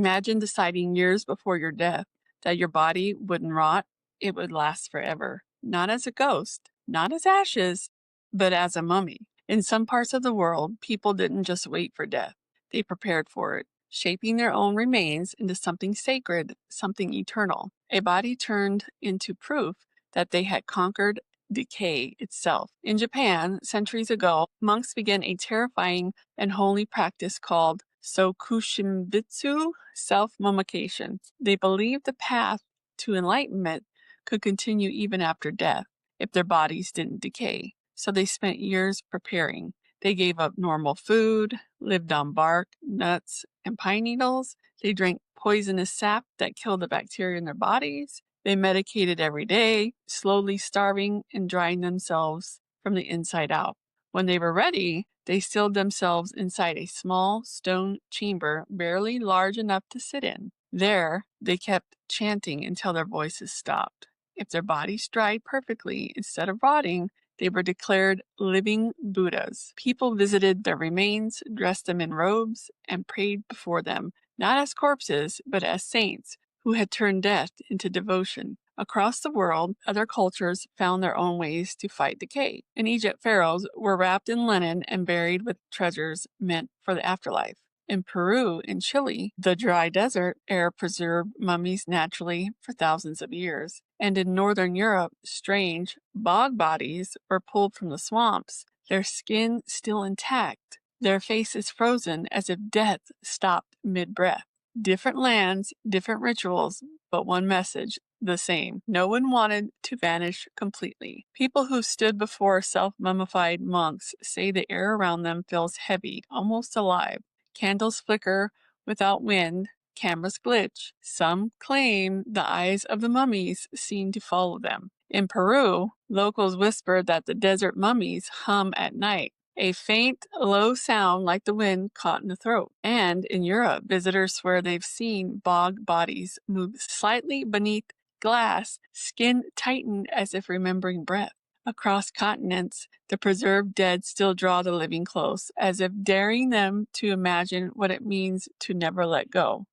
Imagine deciding years before your death that your body wouldn't rot, it would last forever. Not as a ghost, not as ashes, but as a mummy. In some parts of the world, people didn't just wait for death. They prepared for it, shaping their own remains into something sacred, something eternal. A body turned into proof that they had conquered decay itself. In Japan, centuries ago, monks began a terrifying and holy practice called Sokushimbitsu, self-mummification. They believed the path to enlightenment could continue even after death if their bodies didn't decay. So they spent years preparing. They gave up normal food, lived on bark, nuts, and pine needles. They drank poisonous sap that killed the bacteria in their bodies. They medicated every day, slowly starving and drying themselves from the inside out. When they were ready, they sealed themselves inside a small stone chamber barely large enough to sit in. There, they kept chanting until their voices stopped. If their bodies dried perfectly instead of rotting, they were declared living Buddhas. People visited their remains, dressed them in robes, and prayed before them, not as corpses, but as saints who had turned death into devotion. Across the world, other cultures found their own ways to fight decay. In Egypt, pharaohs were wrapped in linen and buried with treasures meant for the afterlife. In Peru and Chile, the dry desert air preserved mummies naturally for thousands of years. And in northern Europe, strange bog bodies were pulled from the swamps, their skin still intact, their faces frozen as if death stopped mid-breath. Different lands, different rituals, but one message, the same. No one wanted to vanish completely. People who stood before self-mummified monks say the air around them feels heavy, almost alive. Candles flicker without wind, cameras glitch. Some claim the eyes of the mummies seem to follow them. In Peru, locals whisper that the desert mummies hum at night, a faint, low sound like the wind caught in the throat. And in Europe, visitors swear they've seen bog bodies move slightly beneath glass, skin tightened as if remembering breath. Across continents, the preserved dead still draw the living close, as if daring them to imagine what it means to never let go.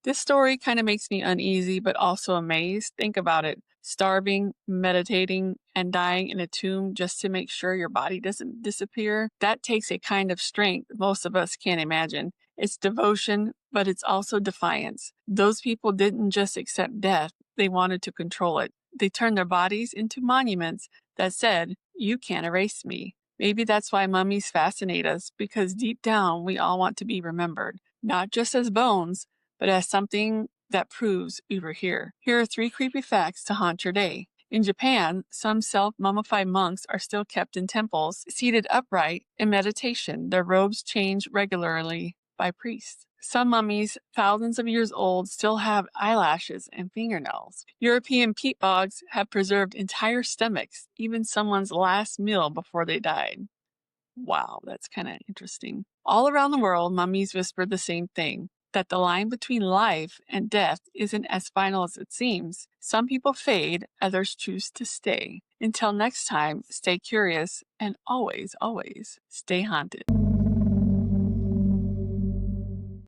This story kind of makes me uneasy, but also amazed. Think about it. Starving, meditating, and dying in a tomb just to make sure your body doesn't disappear. That takes a kind of strength most of us can't imagine. It's devotion, but it's also defiance. Those people didn't just accept death, they wanted to control it. They turned their bodies into monuments that said, "You can't erase me." Maybe that's why mummies fascinate us, because deep down we all want to be remembered, not just as bones, but as something that proves we were here. Here are 3 creepy facts to haunt your day. In Japan, some self-mummified monks are still kept in temples, seated upright in meditation. Their robes change regularly by priests. Some mummies, thousands of years old, still have eyelashes and fingernails. European peat bogs have preserved entire stomachs, even someone's last meal before they died. Wow, that's kind of interesting. All around the world, mummies whisper the same thing, that the line between life and death isn't as final as it seems. Some people fade, others choose to stay. Until next time, stay curious and always, always stay haunted.